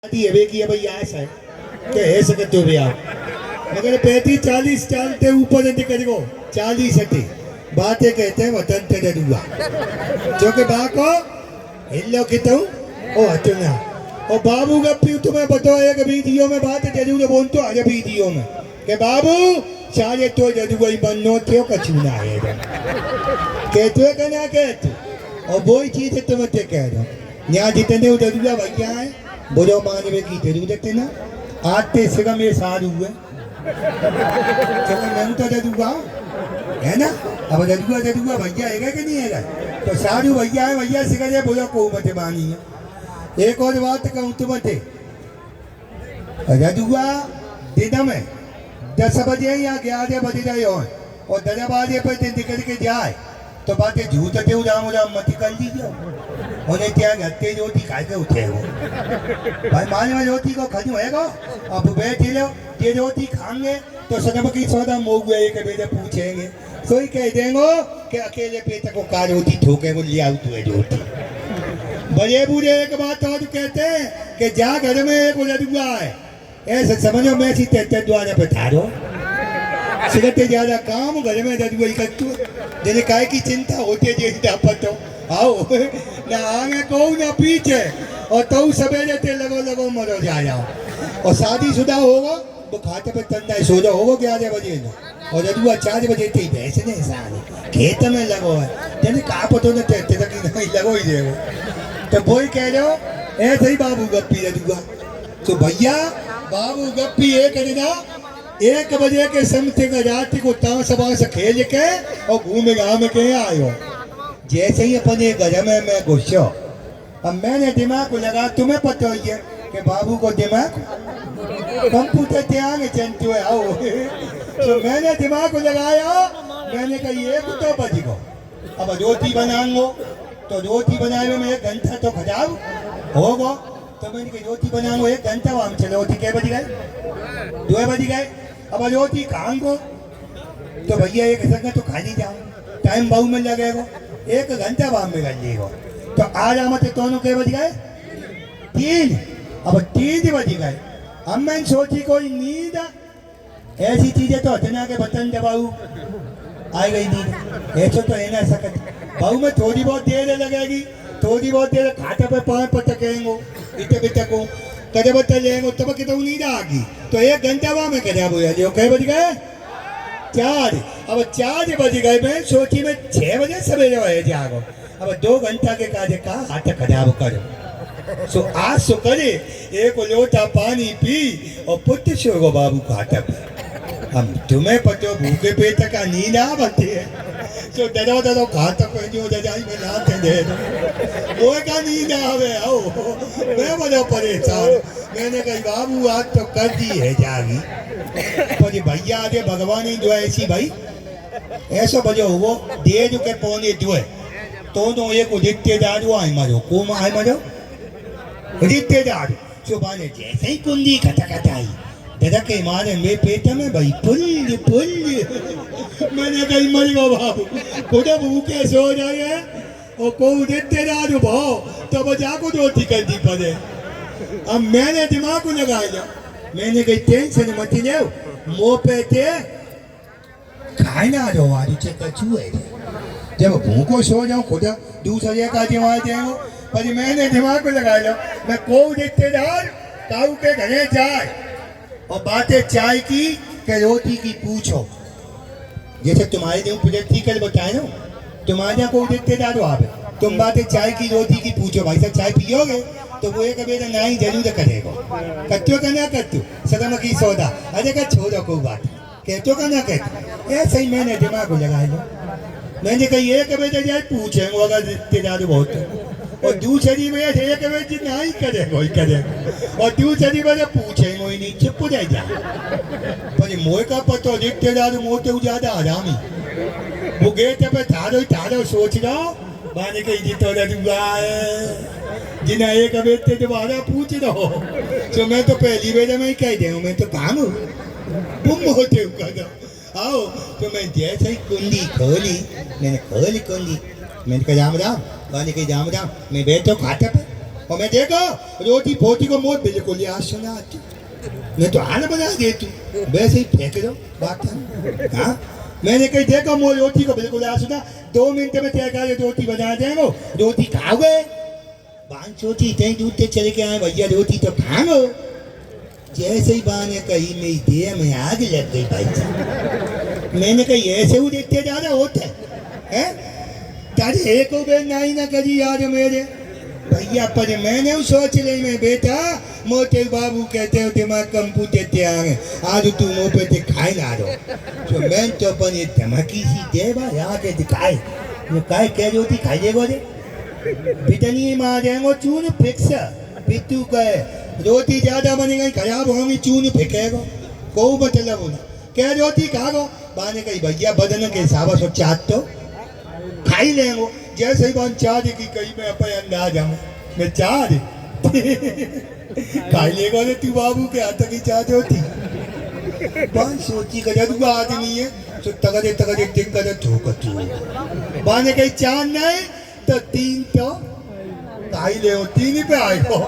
शादी है की भाई आस है कि है सकते हो भैया मगर 35-40 साल के ऊपर यदि करेगो 40 हटे बातें कहते हैं वतन ते डूबा जो कि बा को हिलो कितु ओ हटना और बाबू गप्पी तुम्हें बताया कि वीडियो में बात जरूर बोल तो आज वीडियो में कि बाबू सारे तो जरूर वही बननो थियो कछूना है कहते कहना कहते और वही चीज तुम्हें ते कह रहा हूँ यहाँ जितने जरूर भैया है बोलो मानवे की जरूरत है ना आते सिगा में साधु हुए चलो मैं तो जरूगा है ना अब जरूगा भैया है कि नहीं है तो साधु भैया है भैया सिगा जाए बोलो को मत मानी है एक और बात कहूँ तुम्हें जरूगा दिन में 10 बजे या 11 बजे जाए और 10 बजे पर निकल के जाए तो बातें झूठ थे उदाम उदाम मत कर लीजिए उन्हें क्या घटे रोटी खा के उठे हो भाई मान में रोटी को खजू है अब बैठे लो ये रोटी खाएंगे तो सनम की सौदा मोग एक बेटे पूछेंगे कोई कह देंगे कि अकेले पेट को का रोटी ठोके वो ले आउट हुए रोटी बड़े बूढ़े एक बात और कहते हैं कि जा घर में एक लड़ुआ है ऐसे समझो मैं सीते द्वारा बैठारो सिगते ज्यादा काम घर में लड़ुआ इकट्ठू जैसे काय की चिंता होती है पतो आओ ना आगे को ना पीछे और तो सवेरे ते लगो मरो जाओ और शादीशुदा होगा वो खाते पे तंदा सो जाओ होगा 11 बजे ना और जदुआ 4 बजे ते भैंस ने सानी खेत में लगो है जने का पतो न ते तक नहीं लगो ही देवो तो बोई कह रहे हो ऐसे ही बाबू गप्पी जदुआ तो भैया बाबू गप्पी एक ना 1 बजे के समथिंग रात को ताश बास खेल के और घूमे गाँव में के आयो जैसे ही अपने घर में मैं घुसो अब मैंने दिमाग को लगा तुम्हें पता ही है कि बाबू को दिमाग कंप्यूटर ते आगे चलते हुए आओ तो मैंने दिमाग को लगाया मैंने कहा ये तो बज गो अब रोटी बनाऊंगो तो रोटी बनाने में 1 घंटा तो खराब होगा तो मैंने कहा रोटी बनाऊंगो 1 घंटा वहाँ चलो रोटी क्या बज गए 2 बज गए अब रोटी खाऊंगो तो भैया एक संग तो खा नहीं जाओ टाइम बहु में लगेगा 1 घंटा वहां में कर लेगा तो आज हम दोनों के बज गए 3 अब 3 बज गए अब मैंने सोची कोई नींद ऐसी चीजें तो अचना के बटन दबाऊ आ गई नींद ऐसा तो है ना सकत बहु में थोड़ी बहुत देर लगेगी थोड़ी बहुत देर खाते पे 5 पटकेंगे इतने बिटको कदे बता लेंगे तब कि तो नींद आ गई तो 1 घंटा वहां में खराब हो जाए कई बज गए 4 अब 4 बज गए मैं सोची में 6 बजे सवेरे है जागो अब 2 घंटा के काजे का हाथ खराब करो सो आज सो करे 1 लोटा पानी पी और पुट शोगो बाबू का हाथ पे हम तुम्हें पतो भूखे पेट का नींद आ बनती है सो दरो खाता को जो दजाई में लाते दे वो का नींद आवे आओ मैं बड़ा परेशान मैंने कही बाबू आज तो कर दी है जागी पर भैया आगे भगवान ही जो ऐसी भाई ऐसा बजो वो दे जो के पौने जो है तो एक रिश्तेदार वो आई मरो को आई मरो रिश्तेदार सुबह ने जैसे ही कुंडी खटखटाई दादा के मारे मेरे पेट में भाई पुल पुल मैंने कही मर गो बाबू खुद भूखे सो जाए और को रिश्तेदार भाव तब जाको रोटी कर दी पड़े अब मैंने दिमाग को लगाया मैंने कही टेंशन मत ले मुँह पे थे खाना दो वाली कचू है जब भूखो सो जाऊँ खुदा दूसरे का दिमाग देंगे पर मैंने दिमाग को लगा लो मैं को रिश्तेदार ताऊ के घरे जाए और बातें चाय की के रोटी की पूछो जैसे तुम्हारे जो प्रैक्टिकल बताए ना तुम्हारे यहाँ को रिश्तेदार हो आप तुम बातें चाय की रोटी की पूछो भाई साहब चाय पियोगे तो वो एक बेटा ना ही जरूर करेगा कत्तो का ना कत्तो सदम की सौदा अरे का छोड़ो कोई बात कहतो का ना कहतो ऐसे ही मैंने दिमाग को लगा लो मैंने कही एक बेटा जाए पूछेंगे अगर रिश्तेदार बहुत और दूसरी में एक बेटी नहीं करेगा और दूसरी में पूछेंगे नहीं चुप जाए जा पर मोह का पतो रिश्तेदार मोते ज्यादा आरामी वो गेट पे थारो सोच रहा माने कही जी तो लड़ूंगा जिन्हें एक बेटे दोबारा पूछ रहा तो मैं तो पहली बेटे में ही कह दे मैं तो काम गुम होते आओ तो मैं जैसे ही कुंडी खोली मैंने खोली कुंडी मैंने कहा राम राम वाले कही राम राम मैं बैठो खाते पे और मैं देखो रोटी फोटी को मोड़ बिल्कुल यहाँ सुना आती मैं तो हाल बना दे तू वैसे ही फेंक दो बात हाँ मैंने कहीं देखो मोड़ रोटी को बिल्कुल यहाँ सुना 2 मिनट में तय कर रोटी बना देंगे रोटी खाओगे 5 रोटी कहीं दूध से चले के आए भैया रोटी तो खाओ जैसे ही बा ने कही मेरी देह में आग लग गई भाई साहब मैंने कही ऐसे वो देखते ज्यादा होते हैं तारे एक बेर नहीं ना करी यार मेरे भैया पर मैंने सोच रही मैं बेटा मोटे बाबू कहते हो दिमाग कंप्यूटर ते आए आज तू मुँह पे दिखाई ना दो तो मैं तो अपन ये धमकी सी दे बा यहाँ के दिखाए ये काय कह रही खाई देगो दे बिटनी मार देंगो चून फिक्स पितू कहे रोटी ज्यादा बनेगी खराब होगी चून फेंकेगो को मतलब ना क्या रोटी खागो बाने कही भैया बदन के हिसाब से चाट तो खाई लेंगो जैसे ही बन चाह दे कि कहीं मैं अपन अंदाज आऊँ मैं चाह दे खाई लेगा ने तू बाबू के हाथ की चाह होती बन सोची कर तू आदमी है तो तगड़े दिक्कत ठोकर तू बाने कही चाह नहीं तो 3 तो खाई ले 3 पे आयो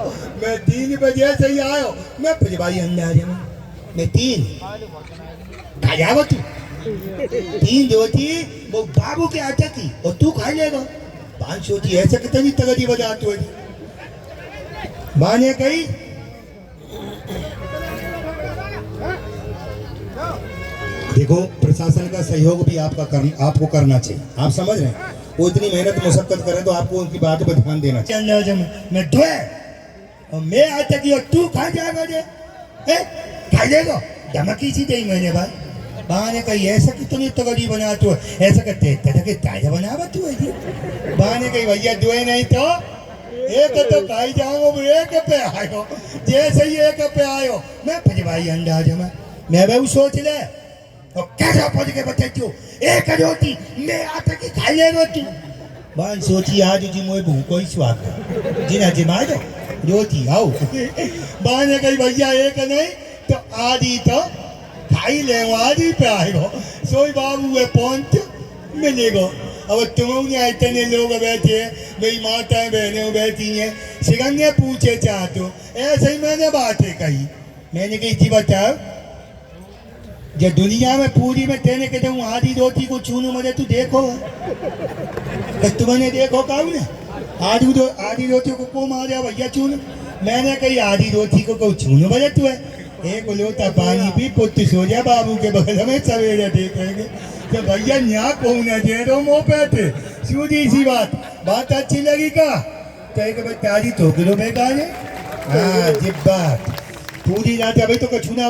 मैं 3 पे जैसे ही आयो मैं फिर भाई अंदाज में मैं 3 खा जाओ तू 3 रोटी वो बाबू के आटा की और तू खा लेगा 5 रोटी ऐसे कितनी तगड़ी बजा तू माने कही देखो प्रशासन का सहयोग भी आपको करना चाहिए आप समझ रहे हैं वो इतनी मेहनत मुशक्कत करें तो आपको उनकी बातों पर ध्यान देना चाहिए मैं धोए और मैं आटा की और तू खा जाएगा जे खा लेगा धमकी सी दी मैंने भाई बाने कही ऐसा कितनी तगड़ी बना तू ऐसा करते के ताजा बनावा तू है बाने कही भैया दुए नहीं तो एक तो खाई जाओ एक पे आयो जैसे ही एक पे आयो मैं फिर भाई अंदाज में मैं भाई सोच ले और कैसा पहुंच के बच्चे तू एक रोटी मैं आटा की खाई लेगा तू बान सोची आज जी मोए भूखो ही स्वाद जिना जिमा दो रोटी आओ बाने कही भैया एक नहीं तो आधी तो खाई ले आधी पे आएगा सोई बाबू है पहुंच मिलेगा अब तुम इतने लोग बैठे मेरी माताएं बहनें बैठी हैं सिकंगे पूछे चाहते ऐसे ही मैंने बातें कही मैंने कही जी बताओ जो दुनिया में पूरी में तेने कहते हूँ आधी रोटी को छूनू मजे तू देखो तुमने देखो कब ने आधी रोटी को मारे भैया चून मैंने कही आधी रोटी को छूनू मजे तू है एक लोटा पानी पी पुत्र सो जा बाबू के बगल में सवेरे देखेंगे तो भैया यहाँ कौन है जेरो मुँह पे थे सीधी सी बात अच्छी लगी का तो एक भाई ताजी 2 किलो बेकार है हाँ जिब बात पूरी रात अभी तो कछुना